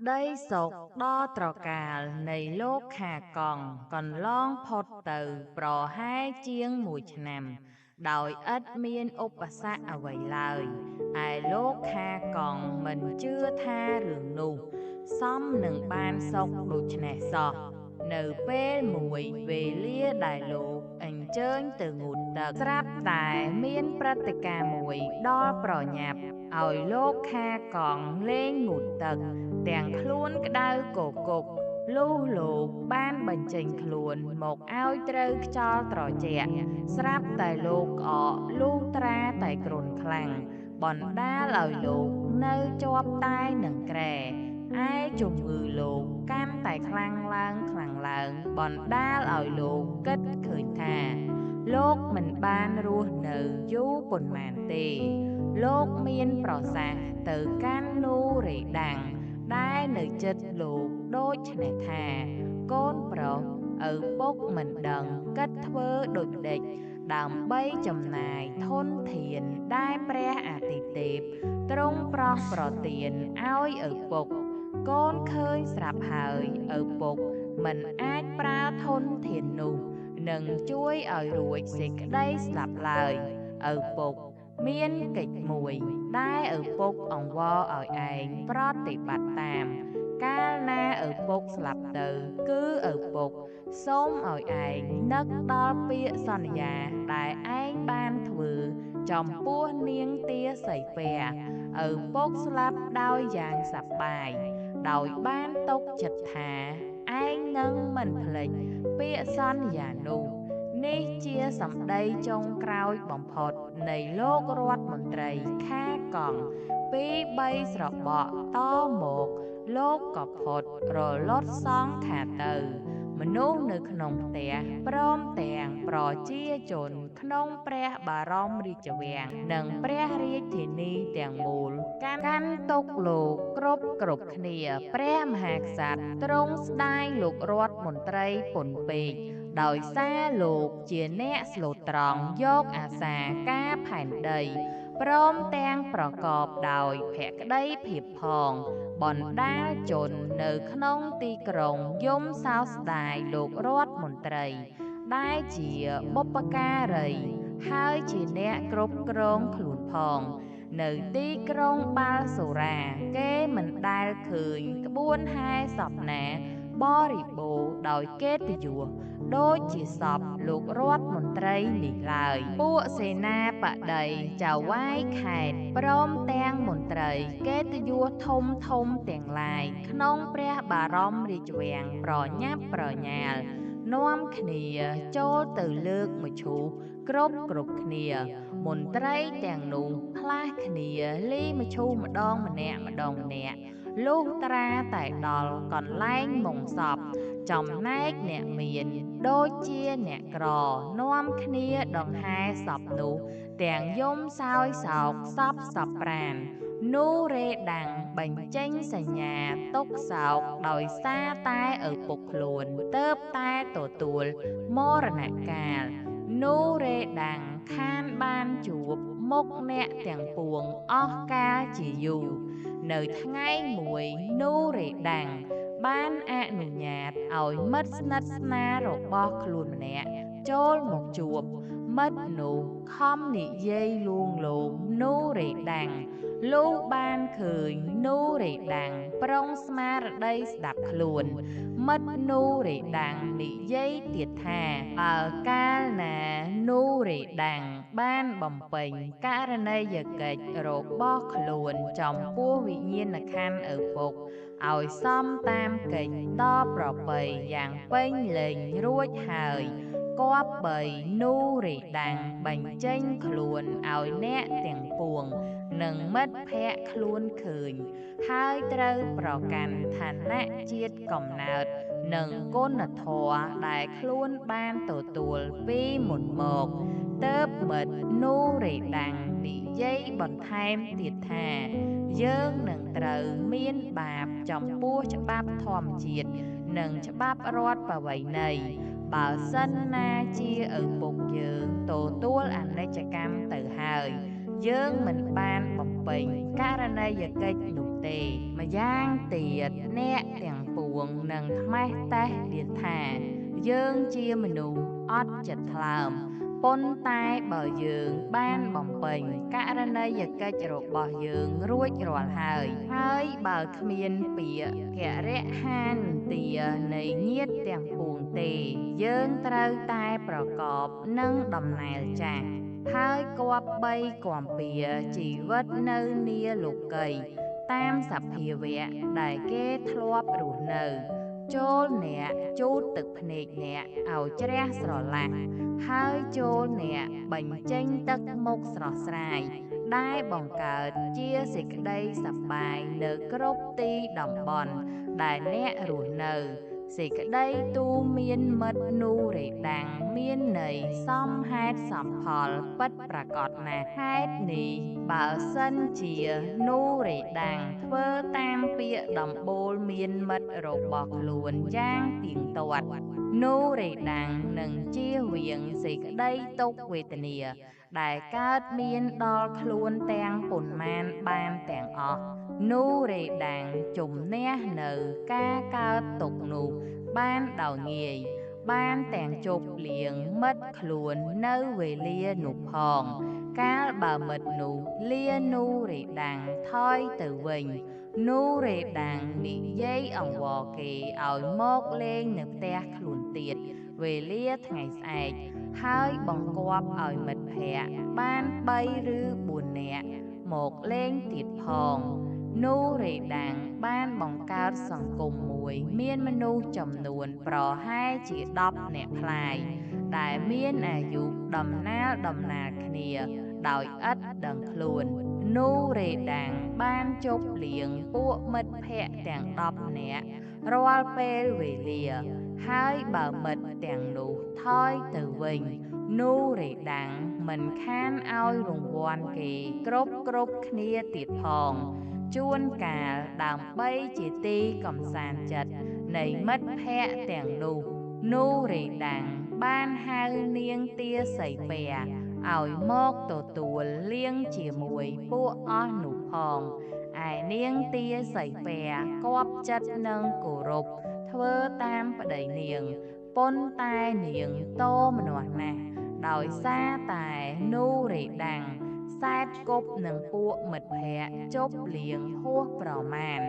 ក្តីសុខដ៏ត្រកាលនៃលោកខាកង់កន្លងផុតទៅប្រហែលជាង1 ឆ្នាំដោយឥតមានឧបសគ្គអ្វីឡើយឯលោកខាកង់មិនជឿថារឿងនោះសមនឹងបានសុខដូច្នេះសោះនៅពេលមួយវេលាដែលលោកអញ្ជើញទៅងូតទឹកស្រាប់តែមានព្រឹត្តិការណ៍មួយដល់ប្រញាប់ឲ្យលោកខាកង់លេងងូតទឹកទាំងខ្លួនក្តៅគគុកលុះលោកបានបញ្ចេញខ្លួនមកឲ្យត្រូវខ្យល់ត្រជាក់ស្រាប់តែលោកក្អកលុះត្រាតែគ្រុនខ្លាំងបណ្ដាលឲ្យលោកនៅជាប់តែនឹងគ្រែឯជំងឺលោកកាន់តែខ្លាំងឡើងបណ្ដាលឲ្យលោកគិតឃើញថាលោកមិនបានរស់នៅយូរប៉ុន្មានទេលោកមានប្រសាសន៍ទៅកាន់នូរេដាំងដែលនៅជិតលោកដូចនេះថាកូនប្រុសឪពុកមិនដឹងគិតធ្វើដូចម្ដេចដើម្បីចំណាយធនធានដែលព្រះអាទិទេពទ្រង់ប្រោះប្រទានឲ្យឪពុកកូនឃើញស្រាប់ហើយឪពុកមិនអាចប្រើធនធាននោះនឹងជួយឲ្យរួចសេចក្តីស្លាប់ឡើយឪពុកមានកិច្ចមួយដែលឪពុកអង្វរឲ្យឯងប្រតិបត្តិតាមកាលណាឪពុកស្លាប់ទៅគឺឪពុកសូមឲ្យឯងនឹកដល់ពាក្យសន្យាដែលឯងបានធ្វើចំពោះនាងទាសីពះឪពុកស្លាប់ដោយយ៉ាងសប្បាយដោយបានទុកចិត្តថាឯងនឹងមិនភ្លេចពាក្យសន្យានោះនេះជាសម្ដីចុងក្រោយបំផុតនៃលោករដ្ឋមន្ត្រីខាកង់ពី3ស្របក់តមកលោកក៏ផុតរលត់សងខាទៅមនុស្សនៅក្នុងផ្ទះព្រមទាំងប្រជាជនក្នុងព្រះបរមរាជវាំងនិងព្រះរាជធានីទាំងមូលកាន់ទុកលោកគ្រប់គ្នាព្រះមហាក្សត្រទ្រង់ស្ដាយលោករដ្ឋមន្ត្រីពន់ពេកដោយសារលោកជាអ្នកស្លូតត្រង់យកអាសាការផែនដីព្រមទាំងប្រកបដោយភក្តីភាពផងបណ្ដាលជននៅក្នុងទីក្រុងយំសោកស្ដាយលោករដ្ឋមន្ត្រីដែលជាបុព្វការីហើយជាអ្នកគ្រប់គ្រងខ្លួនផងនៅទីក្រុងបាល់សូរ៉ាគេមិនដែលឃើញក្បួនហែសពណាបរិបូរដោយកិត្តិយសដូចជាសពលោករដ្ឋមន្ត្រីនេះឡើយពួកសេនាបតីចៅហ្វាយខេត្តព្រមទាំងមន្ត្រីកិត្តិយសធំទាំងឡាយក្នុងព្រះបរមរាជវាំងប្រញាប់ប្រញាល់នាំគ្នាចូលទៅលើកមឈូសគ្រប់គ្នាមន្ត្រីទាំងនោះផ្លាស់គ្នាលីមឈូសម្ដងម្នាក់លុះត្រាតែដល់កន្លែងមុងសពចំណែកអ្នកមានដូចជាអ្នកក្រនាំគ្នាដង្ហែសពនោះទាំងយំសោយសោកសពសប្រាននូរេដាំងបញ្ចេញសញ្ញាទុកសោកដោយសារតែឪពុកខ្លួនទើបតែទទួលមរណកាលនូរេដាំងខានបានជួបមុខអ្នកទាំងពួងអស់កាលជាយូរនៅថ្ងៃមួយនូរេដាំងបានអនុញ្ញាតឲ្យមិត្តស្និទ្ធស្នាលរបស់ខ្លួនម្នាក់ចូលមកជួបមិត្តនោះខំនិយាយលួងលោមនូរេដាំងលុះបានឃើញនូរេដាំងប្រុងស្មារតីស្ដាប់ខ្លួនមិត្តនូរេដាំងនិយាយទៀតថាបើកាលណានូរេដាំងបានបំពេញករណីយកិច្ចរបស់ខ្លួនចំពោះវិញ្ញាណក្ខន្ធឪពុកឲ្យសមតាមកិច្ចដ៏ប្រពៃយ៉ាងពេញលេញរួចហើយគប្បីនូរេដាំងបញ្ចេញខ្លួនឲ្យអ្នកទាំងពួងនិងមិត្តភក្តិខ្លួនឃើញហើយត្រូវប្រកាន់ឋានៈជាតិកំណើតនិងគុណធម៌ដែលខ្លួនបានទទួលពីមុនមកទើបមិត្តនូរេដាំងនិយាយបន្ថែមទៀតថាយើងនឹងត្រូវមានបាបចំពោះច្បាប់ធម្មជាតិនិងច្បាប់រដ្ឋប្រវៃណីបើសិនណាជាឪពុកយើងទទួលអនិច្ចកម្មទៅហើយ យើងមិនបានបំពេញករណីយកិច្ចនោះទេម្យ៉ាងទៀតអ្នកទាំងពួងនឹងថ្មេះតេះលៀនថាយើងជាមនុស្សអត់ចិត្តថ្លើមប៉ុន្តែបើយើងបានបំពេញករណីយកិច្ចរបស់យើងរួចរាល់ហើយបើគ្មានពាក្យគរហានទានៃញាតិទាំងពួងទេយើងត្រូវតែប្រកបនឹងដំណើរចាស់ហើយគប្បីគំពាជីវិតនៅនាលោកីតាមសភាវៈដែលគេធ្លាប់រស់នៅចូលអ្នកជូតទឹកភ្នែកអ្នកឲ្យជ្រះស្រឡះហើយចូលអ្នកបញ្ចេញទឹកមុខស្រស់ស្រាយដែលបង្កើតជាសេចក្តីសប្បាយនៅគ្រប់ទីតំបន់ដែលអ្នករស់នៅសេចក្តីទូមានមិត្តនូរេដាំងមានន័យសមហេតុសមផលពិតប្រាកដណាស់ហេតុនេះបើសិនជានូរេដាំងធ្វើតាមពាក្យដំបូលមានមិត្តរបស់ខ្លួនយ៉ាងទៀងទាត់នូរេដាំងនឹងជៀសវាងសេចក្តីទុក្ខវេទនាដែលកើតមានដល់ខ្លួនទាំងប៉ុន្មានបានទាំងអស់នូរេដាំងជំនះនៅការកើតទុក្ខនោះបានដោយងាយបានទាំងជប់លៀងមិត្តខ្លួននៅវេលានោះផងកាលបើមិត្តនោះលានូរេដាំងថយទៅវិញនូរេដាំងនិយាយអង្វរគេឲ្យមកលេងនៅផ្ទះខ្លួនទៀតវេលាថ្ងៃស្អែកហើយបង្គាប់ឲ្យមិត្តភក្តិបាន3ឬ4នាក់មកលេងទៀតផងនូរេដាំងបានបង្កើតសង្គមមួយមានមនុស្សចំនួនប្រហែលជា10នាក់ផ្លាយដែលមានអាយុដំណាលគ្នាដោយឥតដឹងខ្លួននូរេដាំងបានជប់លៀងពួកមិត្តភក្តិទាំង10នាក់រាល់ពេលវេលាហើយបើមិត្តទាំងនោះថយទៅវិញនូរេដាំងមិនខានឲ្យរង្វាន់គេគ្រប់គ្នាទៀតផងជួនកាលដើម្បីជាទីកំសាន្តចិត្តនៃមិត្តភក្តិទាំងនោះនូរេដាំងបានហៅនាងទាសីពែឲ្យមកទទួលលៀងជាមួយពួកអស់នោះផងឯនាងទាសីពែគប់ចិត្តនឹងគោរពធ្វើតាមប្តីនាងប៉ុន្តែនាងតម្នាស់ណាស់ដោយសារតែនូរេដាំងសែបគប់នឹងពួកមិត្តភក្តិជប់លៀងហួសប្រមាណ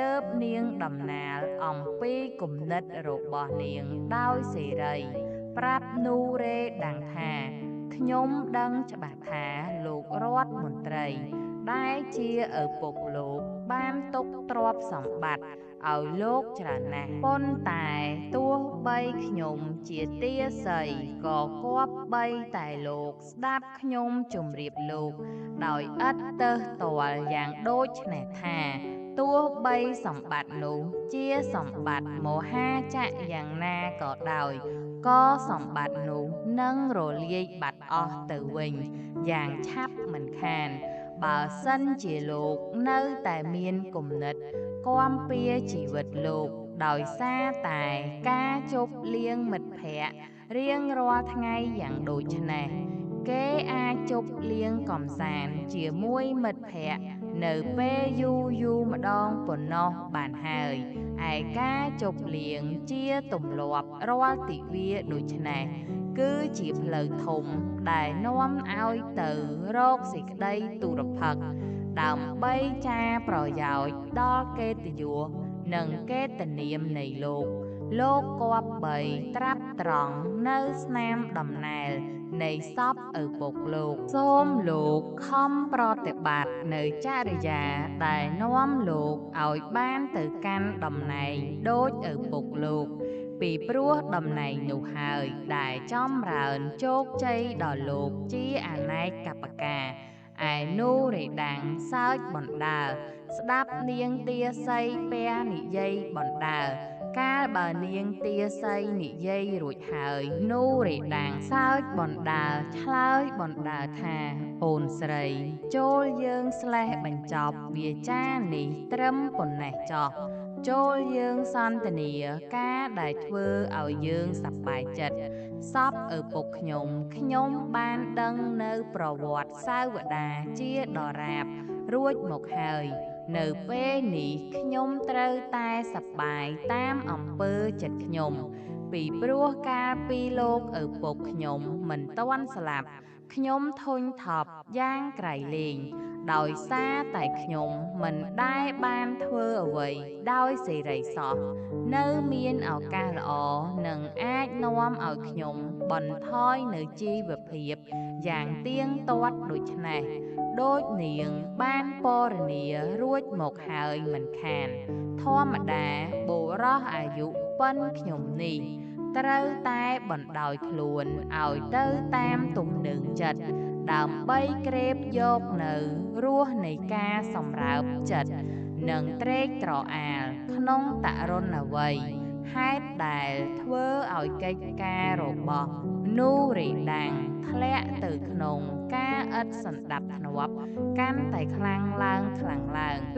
ទើបនាងដំណាលអំពីគំនិតរបស់នាងដោយសេរីប្រាប់នូរេដាំងថាខ្ញុំដឹងច្បាស់ថាលោករដ្ឋមន្ត្រីដែលជាឪពុកលោកបានទុកទ្រព្យសម្បត្តិឲ្យលោកច្រើនណាស់ប៉ុន្តែទោះបីខ្ញុំជាទាសីក៏គប្បីតែលោកស្ដាប់ខ្ញុំជម្រាបលោកដោយឥតទើសទាល់យ៉ាងដូចនេះថាទោះបីសម្បត្តិនោះជាសម្បត្តិមហាចក្រយ៉ាងណាក៏ដោយក៏សម្បត្តិនោះនឹងរលាយបាត់អស់ទៅវិញយ៉ាងឆាប់មិនខានបើសិនជាលោកនៅតែមានគំនិតគាំពៀជីវិតលោកដោយសារតែការជប់លៀងមិត្តភក្តិរៀងរាល់ថ្ងៃយ៉ាងដូចនេះគេអាចជប់លៀងកំសាន្តជាមួយមិត្តភក្តិនៅពេលយូរម្ដងប៉ុណ្ណោះបានហើយឯការជប់លៀងជាទម្លាប់រាល់ទិវាដូចនេះគឺជាផ្លូវធំដែលនាំឲ្យទៅរកសេចក្តីទុរភិក្សដើម្បីចារប្រយោជន៍ដល់កិត្តិយសនិងកិត្តិនាមនៃលោកគប្បីត្រាប់ត្រង់នៅស្នាមដំណែលនៃសពឪពុកលោកសូមលោកខំប្រតិបត្តិនៅចរិយាដែលនាំលោកឲ្យបានទៅកាន់តំណែងដូចឪពុកលោកពីព្រោះតំណែងនោះហើយដែលចំរើនជោគជ័យដល់លោកជាអនេកបការឯនូរេដាំងសើចបណ្ដើរស្ដាប់នាងទាសីពែនិយាយបណ្ដើរកាលបើនាងទាសីនិយាយរួចហើយនូរេដាំងសើចបណ្ដើរឆ្លើយបណ្ដើរថាអូនស្រីចូលយើងស្លេះបញ្ចប់វាចានេះត្រឹមប៉ុណ្ណេះចោះ ចូលយើងសន្ទនាការដែលធ្វើឲ្យយើងសប្បាយចិត្តសពឪពុកខ្ញុំបានដឹងនៅប្រវត្តិសាវតាជាដរាបរួចមកហើយនៅពេលនេះខ្ញុំត្រូវតែសប្បាយតាមអំពើចិត្តខ្ញុំពីព្រោះកាលពីលោកឪពុកខ្ញុំមិនទាន់ស្លាប់ខ្ញុំធុញថប់យ៉ាងក្រៃលែងដោយសារតែខ្ញុំមិនដែលបានធ្វើអ្វីដោយសេរីសោះនៅមានឱកាសល្អនឹងអាចនាំឲ្យខ្ញុំបន្ថយនៅជីវភាពយ៉ាងទៀងទាត់ដូច្នេះដូចនាងបានពរនារួចមកហើយមិនខានធម្មតាបុរសអាយុប៉ុនខ្ញុំនេះត្រូវតែបណ្ដោយខ្លួនឲ្យទៅតាមទំនឹងចិត្តដើម្បីក្រេបយកនៅរសនៃការសម្រើបចិត្តនិងត្រេកត្រអាលក្នុងតរុណវ័យហេតុដែលធ្វើឲ្យកិច្ចការរបស់នូរេដាំងធ្លាក់ទៅក្នុងការឥតសណ្ដាប់ធ្នាប់កាន់តែខ្លាំងឡើង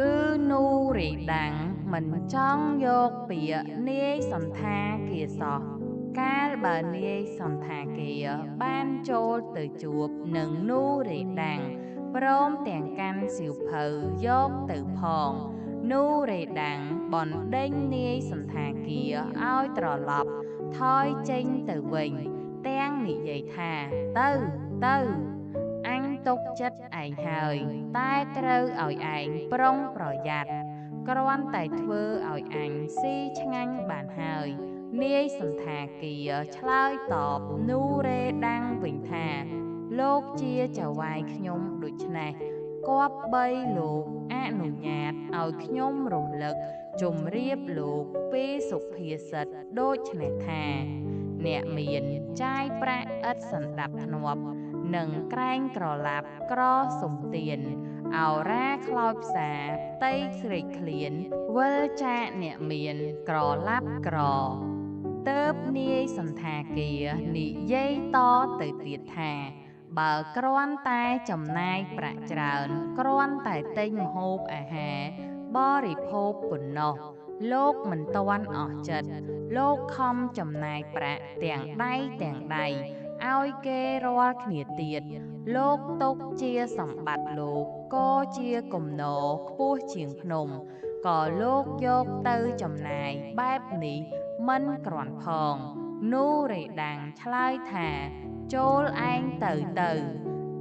គឺនូរេដាំងមិនចង់យកពាក្យនាយសន្តាគារសោះកាលបើនាយសន្តាគារបានចូលទៅជួបនឹងនូរេដាំងព្រមទាំងកាន់សៀវភៅយកទៅផងនូរេដាំងបណ្ដេញនាយសន្តាគារឲ្យត្រឡប់ថយចេញទៅវិញទាំងនិយាយថាទៅអញទុកចិត្តឯងហើយតែត្រូវឲ្យឯងប្រុងប្រយ័ត្នគ្រាន់តែធ្វើឲ្យអញស៊ីឆ្ងាញ់បានហើយនាយសន្តាគារឆ្លើយតបនូរេដាំងវិញថាលោកជាចៅហ្វាយខ្ញុំដូច្នេះគប្បីលោកអនុញ្ញាតឲ្យខ្ញុំរំលឹកជម្រាបលោកពីសុភាសិតដូចនេះថាអ្នកមានចាយប្រាក់ឥតសណ្ដាប់ធ្នាប់និងក្រែងក្រឡាប់ក្រសំទៀនឱរាខ្លោចផ្សាផ្ទៃស្រេកឃ្លានវិលចាកអ្នកមានក្រឡាប់ក្រទើបនាយសន្តាគារនិយាយតទៅទៀតថាបើគ្រាន់តែចំណាយប្រាក់ច្រើនគ្រាន់តែទិញម្ហូបអាហារបរិភោគប៉ុណ្ណោះលោកមិនទាន់អស់ចិត្តលោកខំចំណាយប្រាក់ទាំងដៃឲ្យគេរាល់គ្នាទៀតលោកទុកជាសម្បត្តិលោកក៏ជាគំនរខ្ពស់ជាងភ្នំក៏លោកយកទៅចំណាយបែបនេះមិនគ្រាន់ផងនូរេដាំងឆ្លើយថាចូលឯងទៅ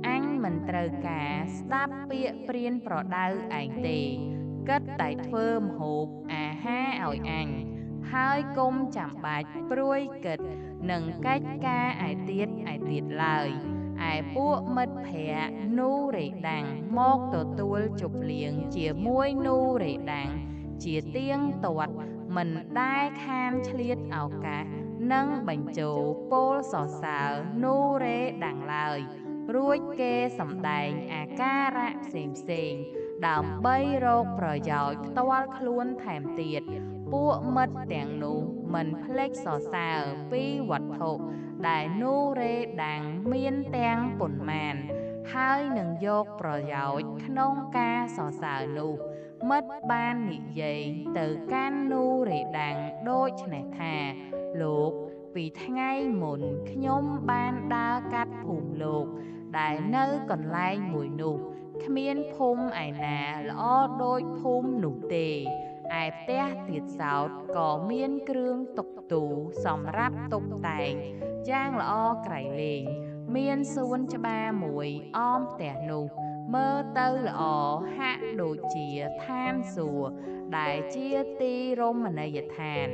អញមិនត្រូវការស្ដាប់ពាក្យព្រានប្រដៅឯងទេគិតតែធ្វើម្ហូបអាហារឲ្យអញហើយគុំចាំបាច់ព្រួយគិតនឹងកិច្ចការឯទៀតឡើយឯពួកមិត្តភក្តិនូរេដាំងមកទទួលជប់លៀងជាមួយនូរេដាំងជាទៀងទាត់មិនដែលខានឆ្លៀតឱកាសនឹងបញ្ជោពោលសរសើរនូរេដាំងឡើយរួចគេសម្ដែងអាការៈផ្សេងដើម្បីរកប្រយោជន៍ផ្ទាល់ខ្លួនថែមទៀតពួកមិត្តទាំងនោះមិនភ្លេចសរសើរពីវត្ថុដែលនូរេដាំងមានទាំងប៉ុន្មានហើយនឹងយកប្រយោជន៍ក្នុងការសរសើរនោះមិត្តបាននិយាយទៅកាន់នូរេដាំងដូចនេះថាលោកពីថ្ងៃមុនខ្ញុំបានដើរកាត់ភូមិលោកដែលនៅកន្លែងមួយនោះគ្មានភូមិឯណាល្អដូចភូមិនោះទេឯផ្ទះទៀតសោតក៏មានគ្រឿងតុបទូសម្រាប់តុបតែងយ៉ាងល្អក្រៃលែងមានសួនច្បារមួយអមផ្ទះនោះមើលទៅល្អហាក់ដូចជាឋានសួគ៌ដែលជាទីរមណីយដ្ឋាន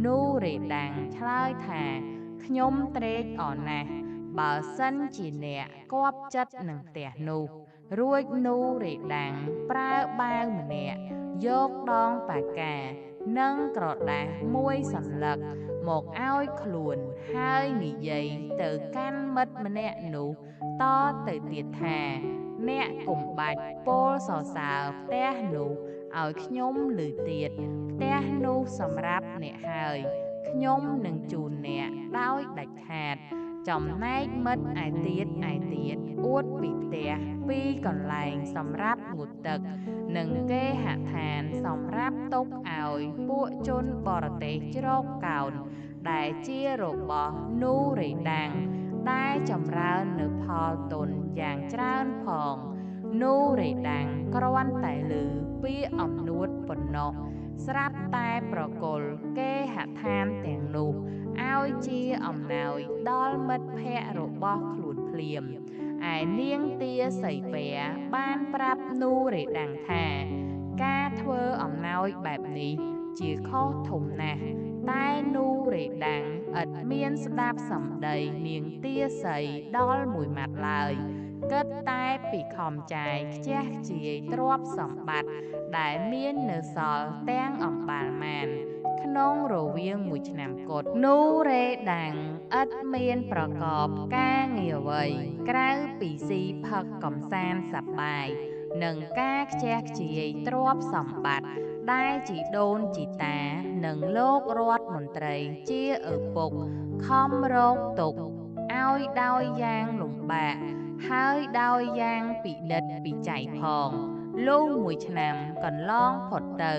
នូរេដាំងឆ្លើយថាខ្ញុំត្រេកអរណាស់បើសិនជាអ្នកគាប់ចិត្តនឹងផ្ទះនោះរួចនូរេដាំងប្រើបាវម្នាក់យកដងប៉ាកានិងក្រដាសមួយសន្លឹកមកឲ្យខ្លួនហើយនិយាយទៅកាន់មិត្តម្នាក់នោះតទៅទៀតថាអ្នកកុំបាច់ពោលសរសើរផ្ទះនោះឲ្យខ្ញុំឮទៀតផ្ទះនោះសម្រាប់អ្នកហើយខ្ញុំនឹងជូនអ្នកដោយដាច់ខាតចំណែកមិត្តឯទៀត អួតពីផ្ទះពីកន្លែងសម្រាប់ងូតទឹកនិងគេហដ្ឋានសម្រាប់ទុកឲ្យពួកជនបរទេសជ្រកកោនដែលជារបស់នូរេដាំងដែលចម្រើននៅផលទុនយ៉ាងច្រើនផងនូរេដាំងគ្រាន់តែឮពីអំនួតប៉ុណ្ណោះស្រាប់តែប្រគល់គេហដ្ឋានទាំងនោះឲ្យជាអំណោយដល់មិត្តភក្តិរបស់ខ្លួនភ្លាមឯនាងទាសីពែបានប្រាប់នូរេដាំងថាការធ្វើអំណោយបែបនេះជាខុសធំណាស់តែនូរេដាំងឥតមានស្ដាប់សម្ដីនាងទាសីដល់មួយម៉ាត់ឡើយគិតតែពីខំចាយខ្ជះខ្ជាយទ្រព្យសម្បត្តិដែលមាននៅសល់ទាំងអំបាលម៉ានក្នុងរវាងមួយឆ្នាំគត់នូរេដាំងឥតមានប្រកបការងារអ្វីក្រៅពីស៊ីផឹកកំសាន្តសប្បាយនិងការខ្ជះខ្ជាយទ្រព្យសម្បត្តិដែលជីដូនជីតានិងលោករដ្ឋមន្ត្រីជាឪពុកខំរកទុកឲ្យដោយយ៉ាងលំបាកហើយដោយយ៉ាងពិនិត្យពិច័យផងលុះមួយឆ្នាំកន្លងផុតទៅ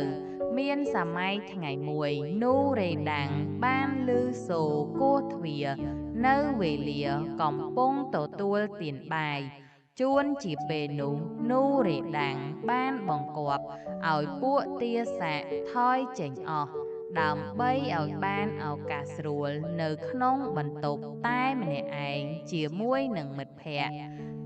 មានសម័យថ្ងៃមួយនូរេដាំងបានឮសូរគោះទ្វារនៅវេលាកំពុងទទួលទានបាយជួនជាពេលនោះនូរេដាំងបានបង្គាប់ឲ្យពួកទាសាថយចេញអស់ដើម្បីឲ្យបានឱកាសស្រួលនៅក្នុងបន្ទប់តែម្នាក់ឯងជាមួយនឹងមិត្តភក្តិ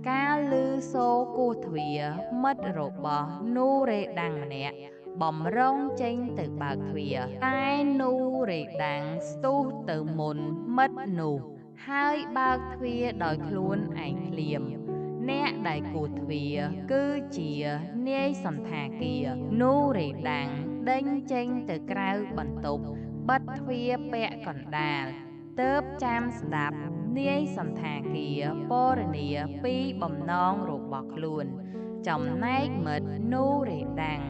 កាលឮសូរគោះទ្វារមិត្តរបស់នូរេដាំងម្នាក់បំរុងចេញទៅបើកទ្វារតែនូរេដាំងស្ទុះទៅមុនមិត្តនោះហើយបើកទ្វារដោយខ្លួនឯងភ្លាមអ្នកដែលគោះទ្វារគឺជានាយសន្តាគារនូរេដាំងដេញចេញទៅក្រៅបន្ទប់បិទទ្វារពាក់កណ្ដាលទើបចាំស្ដាប់នាយសន្តាគារពរនាពីបំណងរបស់ខ្លួនចំណែកមិត្តនូរេដាំង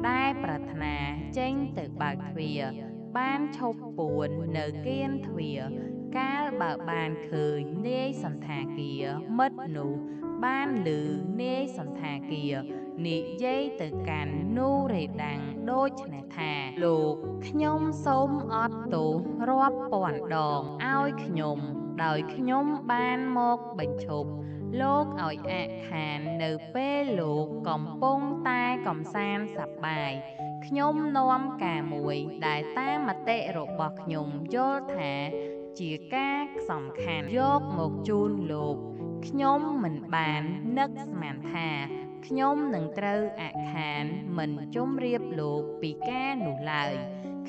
ដែលប្រាថ្នាចេញទៅបើកទ្វារបានឈប់ពួននៅគៀនទ្វារកាលបើបានឃើញនាយសន្តាគារមិត្តនោះបានឮនាយសន្តាគារនិយាយទៅកាន់នូរេដាំងដូចនេះថាលោកខ្ញុំសូមអត់ទោសរាប់ពាន់ដងឲ្យខ្ញុំដោយខ្ញុំបានមកបញ្ឈប់លោកឲ្យអាក់ខាននៅពេលលោកកំពុងតែកំសាន្តសប្បាយខ្ញុំនាំការមួយដែលតាមមតិរបស់ខ្ញុំយល់ថាជាការសំខាន់យកមកជូនលោកខ្ញុំមិនបាននឹកស្មានថាខ្ញុំនឹងត្រូវអាក់ខានមិនជម្រាបលោកពីការនោះឡើយ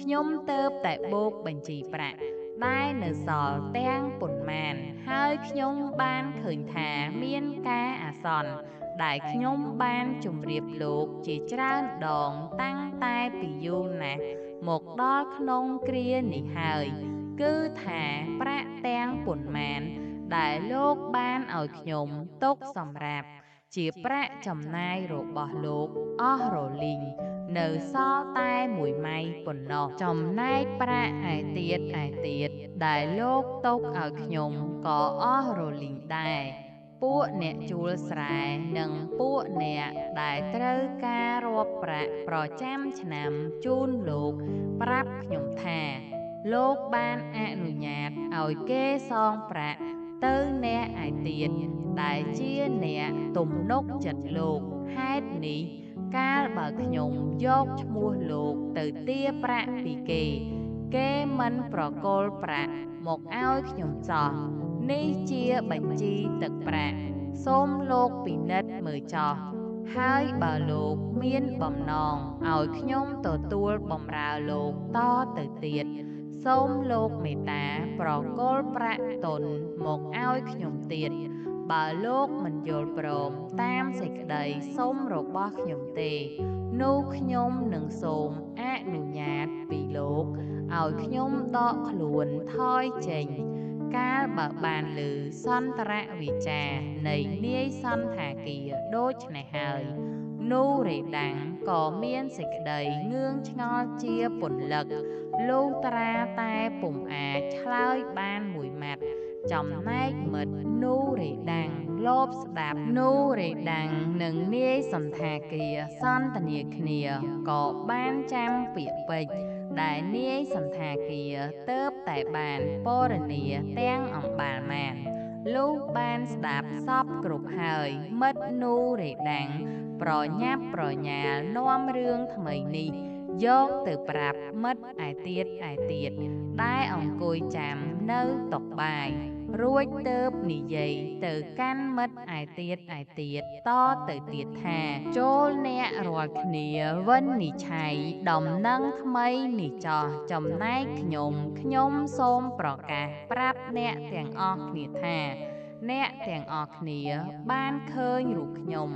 ខ្ញុំទៅតែបូកបញ្ជីប្រាក់ដែលនៅសល់ទាំងប៉ុន្មានហើយខ្ញុំបានឃើញថាមានការអាសន្នដែលខ្ញុំបានជម្រាបលោកជាច្រើនដងតាំងតែពីយូរណាស់មកដល់ក្នុងគ្រានេះហើយគឺថាប្រាក់ទាំងប៉ុន្មានដែលលោកបានឲ្យខ្ញុំទុកសម្រាប់ជាប្រាក់ចំណាយរបស់លោកអស់រលីងនៅសល់តែមួយម៉ៃប៉ុណ្ណោះចំណែកប្រាក់ឯទៀតដែលលោកទុកឲ្យខ្ញុំក៏អស់រលីងដែរពួកអ្នកជួលស្រែនិងពួកអ្នកដែលត្រូវការរាប់ប្រាក់ប្រចាំឆ្នាំជូនលោកប្រាប់ខ្ញុំថាលោកបានអនុញ្ញាតឲ្យគេសងប្រាក់ទៅអ្នកឯទៀតដែលជាអ្នកទំនុកចិត្តលោកហេតុនេះកាលបើខ្ញុំយកឈ្មោះលោកទៅទារប្រាក់ពីគេមិនប្រគល់ប្រាក់មកឲ្យខ្ញុំសោះនេះជាបញ្ជីទឹកប្រាក់សូមលោកពិនិត្យមើលចោះហើយបើលោកមានបំណងឲ្យខ្ញុំទទួលបម្រើលោកតទៅទៀតសូមលោកមេត្តាប្រគល់ប្រាក់ទុនមកឲ្យខ្ញុំទៀតបើលោកមិនយល់ព្រមតាមសេចក្តីសុំរបស់ខ្ញុំទេនោះខ្ញុំនឹងសូមអនុញ្ញាតពីលោកឲ្យខ្ញុំដកខ្លួនថយចេញកាលបើបានឮសន្តរវិចារនៃនាយសន្តាគារដូចនេះហើយនូរេដាំងក៏មានសេចក្តីងឿងឆ្ងល់ជាពន្លឹកលុះត្រាតែពុំអាចឆ្លើយបានមួយម៉ាត់ចំណែកមិត្តនូរេដាំង លោបស្ដាប់នូរេដាំងនិងនាយសន្តាគារសន្ទនាគ្នាក៏បានចាំពាក្យពេចន៍ដែលនាយសន្តាគារទើបតែបានពរនាទាំងអំបាលមានលុះបានស្ដាប់សពគ្រប់ហើយមិត្តនូរេដាំងប្រញាប់ប្រញាល់នាំរឿងថ្មីនេះយកទៅប្រាប់មិត្តឯទៀតដែលអង្គុយចាំនៅតុបាយរួចទើបនិយាយទៅកាន់មិត្តឯទៀតតទៅទៀតថាចូលអ្នករាល់គ្នាវិនិច្ឆ័យដំណឹងថ្មីនេះចោះចំណែកខ្ញុំសូមប្រកាសប្រាប់អ្នកទាំងអស់គ្នាថាអ្នកទាំងអស់គ្នាបានឃើញរូបខ្ញុំ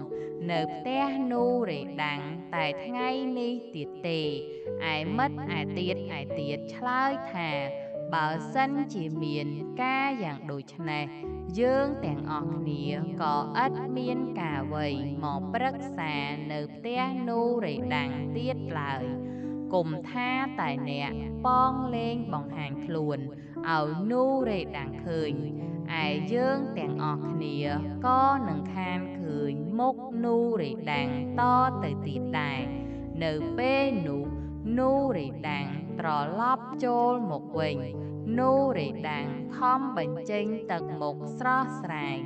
នៅផ្ទះនូរេដាំងតែថ្ងៃនេះទៀតទេឯមិត្តឯទៀតឆ្លើយថាបើសិនជាមានការយ៉ាងដូចនេះយើងទាំងអស់គ្នាក៏ឥតមានការអ្វីមកប្រឹក្សានៅផ្ទះនូរេដាំងទៀតឡើយគុំថាតែអ្នកប៉ងលេងបង្ហាញខ្លួនឲ្យនូរេដាំងឃើញឯយើងទាំងអស់គ្នាក៏នឹងខានឃើញមុខនូរេដាំងតទៅទៀតដែរនៅពេលនោះនូរេដាំងត្រឡប់ចូលមកវិញនូរេដាំងខំបញ្ចេញទឹកមុខស្រស់ស្រាយ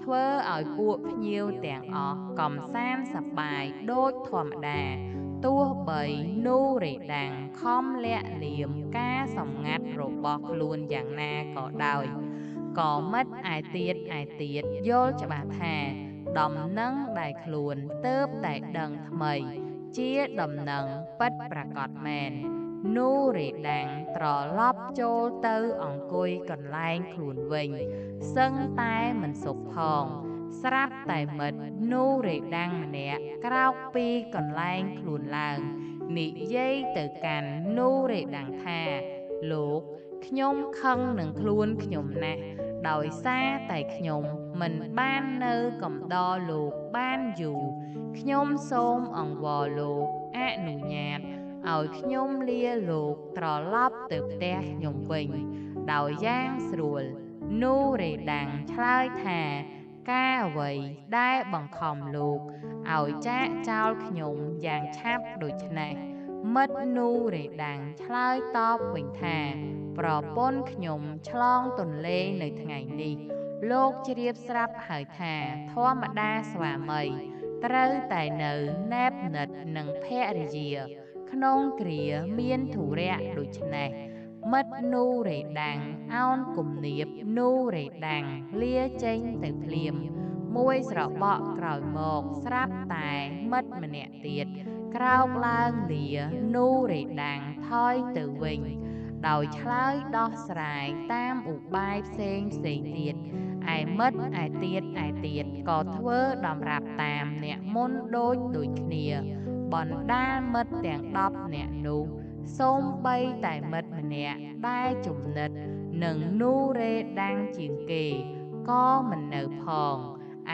ធ្វើឲ្យពួកភ្ញៀវទាំងអស់កំសាន្តសប្បាយដូចធម្មតាទោះបីនូរេដាំងខំលាក់លៀមការសម្ងាត់របស់ខ្លួនយ៉ាងណាក៏ដោយក៏មិត្តឯទៀតយល់ច្បាស់ថាដំណឹងដែលខ្លួនទើបតែដឹងថ្មីជាដំណឹងពិតប្រាកដមែននូរេដាំងត្រឡប់ចូលទៅអង្គុយកន្លែងខ្លួនវិញសឹងតែមិនសុខផងស្រាប់តែមិត្តនូរេដាំងម្នាក់ក្រោកពីកន្លែងខ្លួនឡើងនិយាយទៅកាន់នូរេដាំងថាលោកខ្ញុំខឹងនឹងខ្លួនខ្ញុំណាស់ដោយសារតែខ្ញុំមិនបាននៅកំដរលោកបានយូរខ្ញុំសូមអង្វរលោកអនុញ្ញាតឲ្យខ្ញុំលាលោកត្រឡប់ទៅផ្ទះខ្ញុំវិញដោយយ៉ាងស្រួលនូរេដាំងឆ្លើយថាការអ្វីដែលបង្ខំលោកឲ្យចាកចោលខ្ញុំយ៉ាងឆាប់ដូចនេះមិត្តនូរេដាំងឆ្លើយតបវិញថាប្រពន្ធខ្ញុំឆ្លងទន្លេនៅថ្ងៃនេះលោកជ្រាបស្រាប់ហើយថាធម្មតាស្វាមីត្រូវតែនៅណែបណិតនឹងភរិយាក្នុងគ្រាមានធុរៈដូច្នេះមិត្តនូរេដាំងអោនគំនាបនូរេដាំងលាចេញទៅភ្លាមមួយស្របក់ក្រោយមកស្រាប់តែមិត្តម្នាក់ទៀតក្រោកឡើងលានូរេដាំងថយទៅវិញដោយឆ្លើយដោះស្រាយតាមឧបាយផ្សេងទៀតឯមិត្តឯទៀតក៏ធ្វើតម្រាប់តាមអ្នកមុនដូចគ្នាបណ្ដាលមិត្តទាំង10នាក់នោះសូម្បីតែមិត្តម្នាក់ដែលចំណិតនឹងនូរេដាំងជាងគេក៏មិននៅផង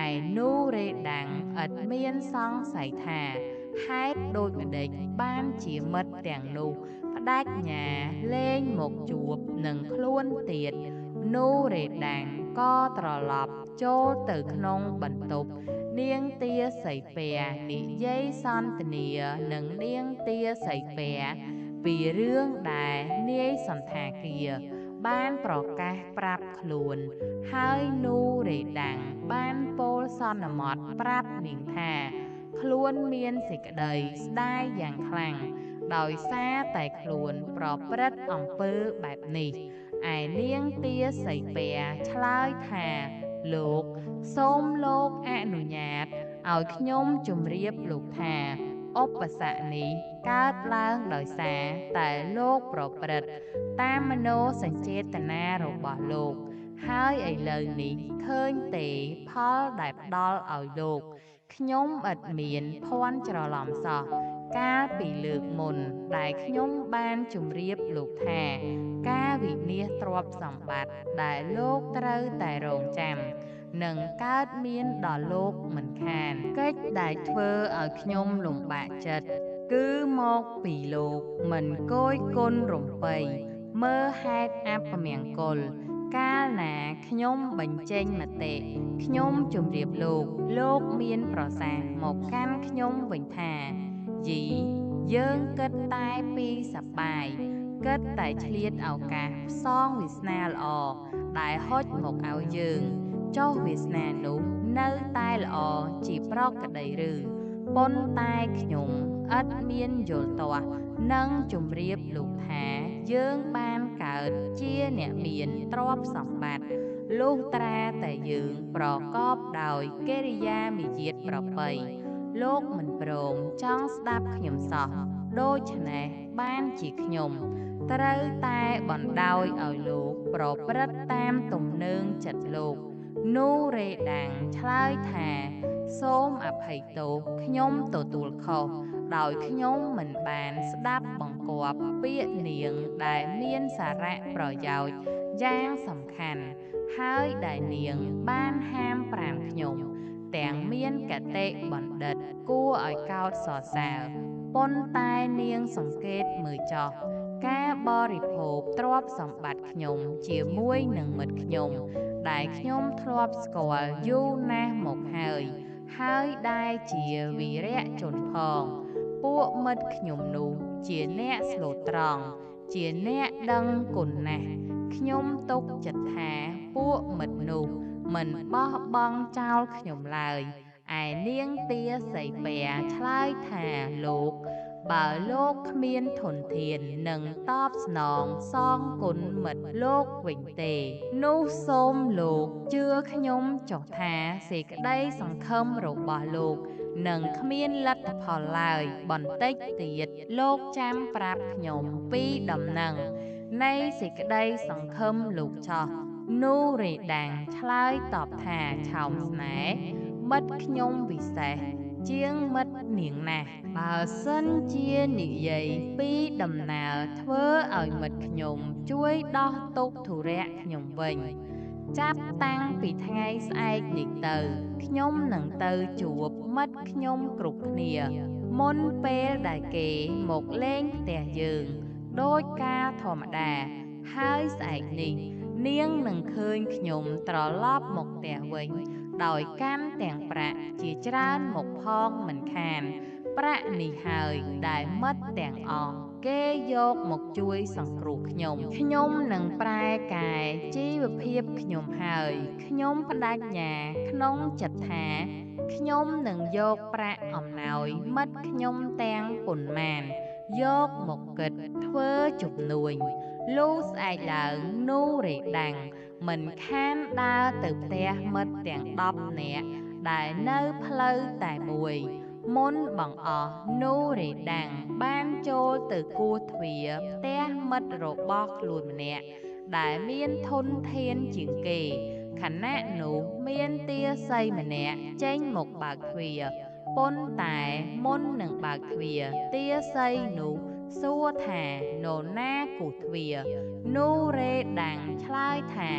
ឯនូរេដាំងឥតមានសង្ស័យថាហេតុដូចម្ដេចបានជាមិត្តទាំងនោះផ្ដាច់ញាលែងមកជួបនឹងខ្លួនទៀតនូរេដាំងក៏ត្រឡប់ចូលទៅក្នុងបន្ទប់នាងទាសីពែនិយាយសន្ទនានឹងនាងទាសីពែពីរឿងដែលនាយសន្តាគារបានប្រកាសប្រាប់ខ្លួនហើយនូរេដាំងបានពោលសន្មតប្រាប់នាងថាខ្លួនមានសេចក្តីស្ដាយយ៉ាងខ្លាំងដោយសារតែខ្លួនប្រព្រឹត្តអំពើបែបនេះឯនាងទាសីពែឆ្លើយថាលោកសូមលោកអនុញ្ញាតឲ្យខ្ញុំជម្រាបលោកថាឧបសគ្គនេះកើតឡើងដោយសារតែលោកប្រព្រឹត្តតាមមនោសញ្ចេតនារបស់លោកហើយឥឡូវនេះឃើញទេផលដែលផ្ដល់ឲ្យលោកខ្ញុំឥតមានភ័ន្តច្រឡំសោះកាលពីលើកមុនដែលខ្ញុំបានជម្រាបលោកថាការវិនាសទ្រព្យសម្បត្តិដែលលោកត្រូវតែរងចាំនឹងកើតមានដល់លោកមិនខានកិច្ចដែលធ្វើឲ្យខ្ញុំលំបាកចិត្តគឺមកពីលោកមិនគយគន់រំពៃមើលហេតុអពមង្គល កាលណាខ្ញុំបញ្ចេញមតិខ្ញុំជម្រាបលោកមានប្រសាសន៍មកកាន់ខ្ញុំវិញថាយីយើងគិតតែពីសប្បាយគិតតែឆ្លៀតឱកាសផ្សងវាសនាល្អដែលហុចមកឲ្យយើងចុះវាសនានោះនៅតែល្អជាប្រក្តីឬប៉ុន្តែខ្ញុំឥតមានយល់ទាស់នឹងជម្រាបលោកថាយើងបានកើតជាអ្នកមានទ្រព្យសម្បត្តិលុះត្រាតែយើងប្រកបដោយកិរិយាមាយាទប្រពៃលោកមិនព្រមចង់ស្ដាប់ខ្ញុំសោះដូច្នេះបានជាខ្ញុំត្រូវតែបណ្ដោយឲ្យលោកប្រព្រឹត្តតាមទំនើងចិត្តលោកនូរេដាំងឆ្លើយថាសូមអភ័យទោសខ្ញុំទទួលខុសដោយខ្ញុំមិនបានស្ដាប់បង្គាប់ពាក្យនាងដែលមានសារៈប្រយោជន៍យ៉ាងសំខាន់ហើយដែលនាងបានហាមប្រាមខ្ញុំទាំងមានកតេបណ្ឌិតគួរឲ្យកោតសរសើរប៉ុន្តែនាងសង្កេតមើលចុះការបរិភោគទ្រព្យសម្បត្តិខ្ញុំជាមួយនឹងមិត្តខ្ញុំដែលខ្ញុំធ្លាប់ស្គាល់យូរណាស់មកហើយដែលជាវីរៈជនផងពួកមិត្តខ្ញុំនោះជាអ្នកស្លូតត្រង់ជាអ្នកដឹងគុណណាស់ខ្ញុំទុកចិត្តថាពួកមិត្តនោះមិនបោះបង់ចោលខ្ញុំឡើយឯនាងទាសីពែឆ្លើយថាលោកបើលោកគ្មានធនធាននឹងតបស្នងសងគុណមិត្តលោកវិញទេនោះសូមលោកជឿខ្ញុំចុះថាសេចក្តីសង្ឃឹមរបស់លោកនឹងគ្មានលទ្ធផលឡើយបន្តិចទៀតលោកចាំប្រាប់ខ្ញុំពីដំណឹងនៃសេចក្តីសង្ឃឹមលោកចោះនូរេដាំងឆ្លើយតបថាឆោមស្នេហ៍មិត្តខ្ញុំពិសេសជាងមិត្តនាងណាស់បើសិនជានិយាយពីដំណើរធ្វើឲ្យមិត្តខ្ញុំជួយដោះទុក្ខធុរៈខ្ញុំវិញចាប់តាំងពីថ្ងៃស្អែកនេះទៅខ្ញុំនឹងទៅជួបមិត្តខ្ញុំគ្រប់គ្នាមុនពេលដែលគេមកលេងផ្ទះយើងដោយការធម្មតាហើយស្អែកនេះនាងនឹងឃើញខ្ញុំត្រឡប់មកផ្ទះវិញដោយកាន់ទាំងប្រាក់ជាច្រើនមកផងមិនខានប្រាក់នេះហើយដែលមិត្តទាំងអស់គេយកមកជួយសង្គ្រោះខ្ញុំនឹងប្រែកែជីវភាពខ្ញុំហើយខ្ញុំបដិញ្ញាក្នុងចិត្តថាខ្ញុំនឹងយកប្រាក់អំណោយមិត្តខ្ញុំទាំងប៉ុន្មានយកមកគិតធ្វើជំនួញលុះស្អែកឡើងនូរេដាំងមិនខានដើរទៅផ្ទះមិត្តទាំង10នាក់ដែលនៅផ្លូវតែមួយមុនបង្អស់នូរេដាំងបានចូលទៅគោះទ្វារផ្ទះមិត្តរបស់ខ្លួនម្នាក់ដែលមានធនធានជាងគេខណៈនោះមានទាសីម្នាក់ចេញមកបើកទ្វារប៉ុន្តែមុននឹងបើកទ្វារទាសីនោះសួរថានរណាគោះទ្វារនូរេដាំងឆ្លើយថា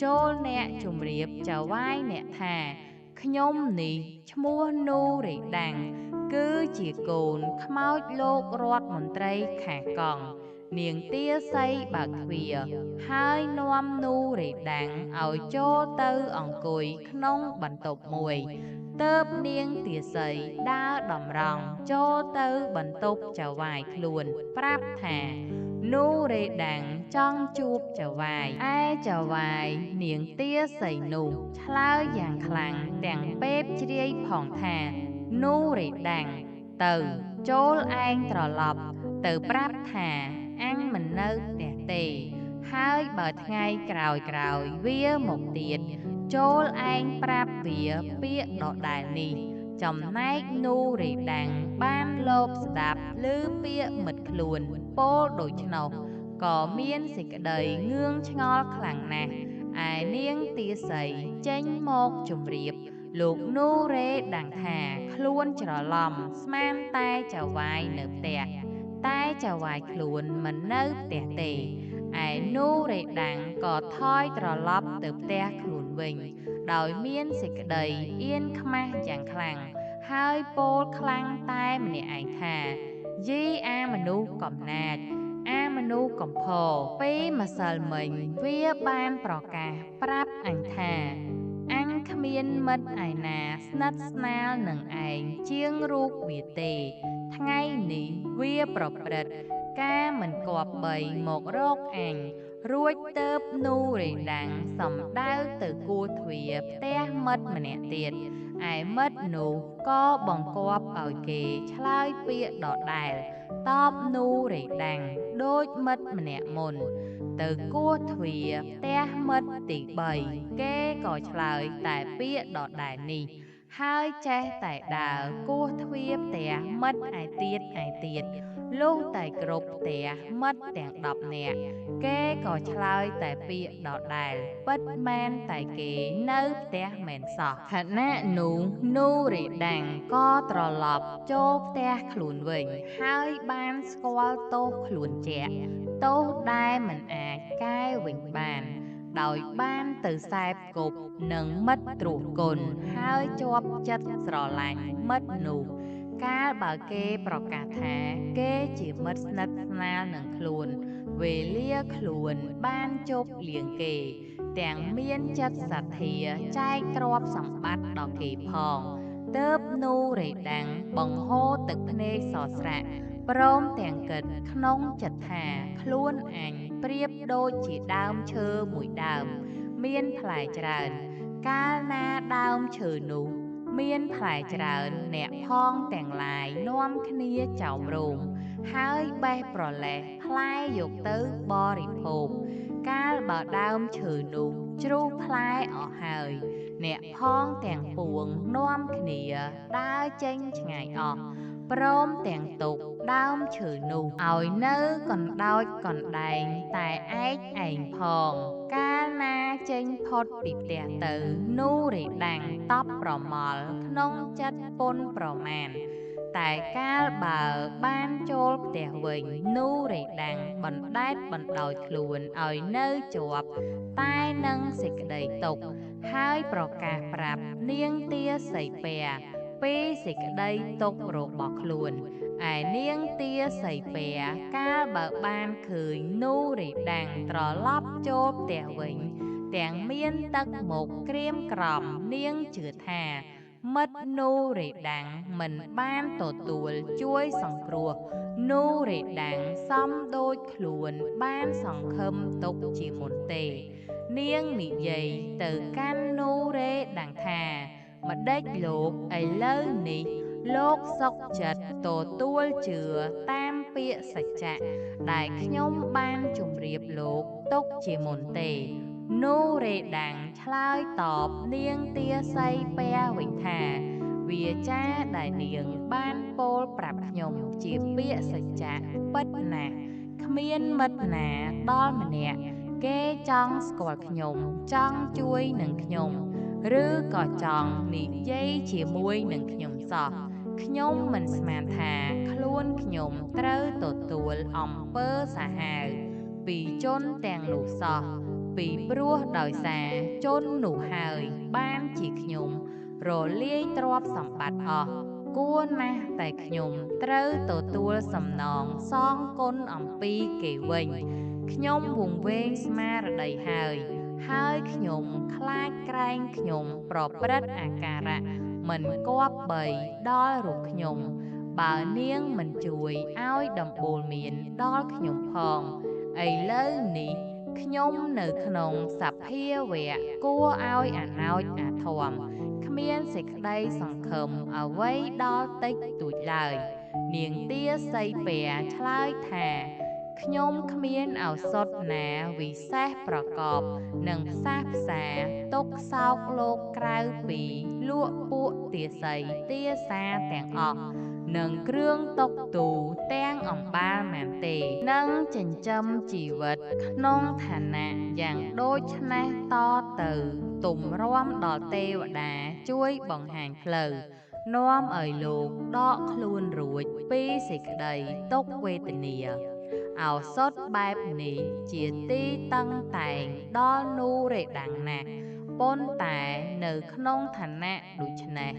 ចូលអ្នកជម្រាបចៅហ្វាយអ្នកថាខ្ញុំនេះឈ្មោះនូរេដាំងគឺជាកូនខ្មោចលោករដ្ឋមន្ត្រីខាងកង់នាងទាសីបើកទ្វារហើយនាំនូរេដាំងឲ្យចូលទៅអង្គុយក្នុងបន្ទប់មួយទើបនាងទាសីដើរតម្រង់ចូលទៅបន្ទប់ចៅហ្វាយខ្លួនប្រាប់ថានូរេដាំងចង់ជួបចៅហ្វាយឯចៅហ្វាយនាងទាសីនោះឆ្លើយយ៉ាងខ្លាំងទាំងពេបជ្រាយផងថានូរេដាំងទៅចូលឯងត្រឡប់ទៅប្រាប់ថាអញមិននៅផ្ទះទេហើយបើថ្ងៃក្រោយវាមកទៀតចូលឯងប្រាប់វាពាក្យដដែលនេះចំណែកនូរេដាំងបានលោកស្ដាប់ឮពាក្យមិត្តខ្លួនពោលដូច្នោះក៏មានសេចក្តីងឿងឆ្ងល់ខ្លាំងណាស់ឯនាងទាសីចេញមកជម្រាបលោកនូរេដាំងថាខ្លួនច្រឡំស្មានតែចៅហ្វាយនៅផ្ទះតែចៅហ្វាយខ្លួនមិននៅផ្ទះទេឯនូរេដាំងក៏ថយត្រឡប់ទៅផ្ទះខ្លួនវិញដោយមានសេចក្តីអៀនខ្មាស់យ៉ាងខ្លាំងហើយពោលខ្លាំងតែម្នាក់ឯងថាយីអាមនុស្សកំណាច អាមនុស្សកំផពេលម្សិលមិញវាបានប្រកាសប្រាប់អញថាអញគ្មានមិត្តឯណាស្និទ្ធស្នាលនឹងឯងជាងរូបវាទេថ្ងៃនេះវាប្រព្រឹត្តការមិនគប្បីមករកអញរួចទៅបនូរេដាំងសំដៅទៅគួរទ្វារផ្ទះមិត្តម្នាក់ទៀតឯមិត្តនោះក៏បង្គាប់ឲ្យគេឆ្លើយពាក្យដដែលតបនូរេដាំងដូចមិត្តម្នាក់មុនទៅគោះទ្វារផ្ទះមិត្តទី3គេក៏ឆ្លើយតែពាក្យដដែលនេះហើយចេះតែដើរគោះទ្វារផ្ទះមិត្តឯទៀតលុះតែគ្រប់ផ្ទះមិត្តទាំង10នាក់គេក៏ឆ្លើយតែពាក្យដដែលពិតមែនតែគេនៅផ្ទះមែនសោះខណៈនោះនូរេដាំងក៏ត្រឡប់ចូលផ្ទះខ្លួនវិញហើយបានស្គាល់ទោសខ្លួនជាក់ទោសដែលមិនអាចកែវិញបានដោយបានទៅសែបគប់នឹងមិត្តទ្រោះគុណហើយជាប់ចិត្តស្រឡាញ់មិត្តនោះកាលបើគេប្រកាសថាគេជាមិត្តស្និទ្ធស្នាលនឹងខ្លួនវេលាខ្លួនបានជប់លៀងគេទាំងមានចិត្តសទ្ធាចែកទ្រព្យសម្បត្តិដល់គេផងទើបនូរេដាំងបង្ហូរទឹកភ្នែកសស្រាក់ព្រមទាំងគិតក្នុងចិត្តថាខ្លួនអញប្រៀបដូចជាដើមឈើមួយដើមមានផ្លែច្រើនកាលណាដើមឈើនោះមានផ្លែច្រើនអ្នកផងទាំងឡាយនាំគ្នាចោមរោមហើយបេះប្រលេះផ្លែយកទៅបរិភោគកាលបើដើមឈើនោះជ្រុះផ្លែអស់ហើយអ្នកផងទាំងពួងនាំគ្នាដើរចេញឆ្ងាយអស់ព្រមទាំងទុកដើមឈើនោះឲ្យនៅកណ្ដោចកណ្ដែងតែឯកឯងផងកាលណាចេញផុតពីផ្ទះទៅនូរេដាំងតប់ប្រមល់ក្នុងចិត្តពុនប្រមាណតែកាលបើបានចូលផ្ទះវិញនូរេដាំងបណ្ដែតបណ្ដោយខ្លួនឲ្យនៅជាប់តែនឹងសេចក្តីទុក្ខហើយប្រកាសប្រាប់នាងទាសីពែពីសេចក្តីទុក្ខរបស់ខ្លួនឯនាងទាសីពែកាលបើបានឃើញនូរេដាំងត្រឡប់ចូលផ្ទះវិញទាំងមានទឹកមុខក្រៀមក្រំនាងជឿថាមិត្តនូរេដាំងមិនបានទទួលជួយសង្គ្រោះនូរេដាំងសំដូចខ្លួនបានសង្ឃឹមទុកជាមុនទេនាងនិយាយទៅកាន់នូរេដាំងថាម្ដេចលោកឥឡូវនេះលោកសុខចិត្តទទួលជឿតាមពាក្យសច្ចៈដែលខ្ញុំបានជម្រាបលោកទុកជាមុនទេនូរេដាំងឆ្លើយតបនាងទាសីពែវិញថាវាចាដែលនាងបានពោលប្រាប់ខ្ញុំជាពាក្យសច្ចៈពិតណាស់គ្មានមិត្តណាដល់ម្នាក់គេចង់ស្គាល់ខ្ញុំចង់ជួយនឹងខ្ញុំឬក៏ចង់និយាយជាមួយនឹងខ្ញុំសោះខ្ញុំមិនស្មានថាខ្លួនខ្ញុំត្រូវទទួលអំពើសាហាវពីជនទាំងនោះសោះពីព្រោះដោយសារជននោះហើយបានជាខ្ញុំរលាយទ្រព្យសម្បត្តិអស់គួរណាស់តែខ្ញុំត្រូវទទួលសំណងសងគុណអំពីគេវិញខ្ញុំវង្វេងស្មារតីហើយខ្ញុំខ្លាចក្រែងខ្ញុំប្រព្រឹត្តអាការៈមិនគប្បីដល់រូបខ្ញុំបើនាងមិនជួយឲ្យដំបូលមានដល់ខ្ញុំផងឥឡូវនេះខ្ញុំនៅក្នុងសភាវៈគួរឲ្យអាណោចអាធមគ្មានសេចក្តីសង្ឃឹមអ្វីដល់តិចតួចឡើយនាងទាសីពែឆ្លើយថាខ្ញុំគ្មានឱសថណាវិសេសប្រកបនឹងផ្សះផ្សាទុកសោកលោកក្រៅពីលក់ពួកទាសីទាសាទាំងអស់នឹងគ្រឿងតុកទូទាំងអំបាលមែនទេនឹងចិញ្ចឹមជីវិតក្នុងឋានៈយ៉ាងដូចនេះតទៅទុំរាំដល់ទេវតាជួយបង្ហាញផ្លូវនាំឲ្យលោកដកខ្លួនរួចពីសេចក្តីទុក្ខវេទនាឱសថបែបនេះជាទីតឹងតែងដល់នូរេដាំងណាស់ប៉ុន្តែនៅក្នុងឋានៈដូច្នេះ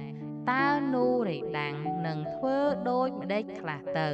តើនូរេដាំងនឹងធ្វើដូចម្ដេចខ្លះទៅ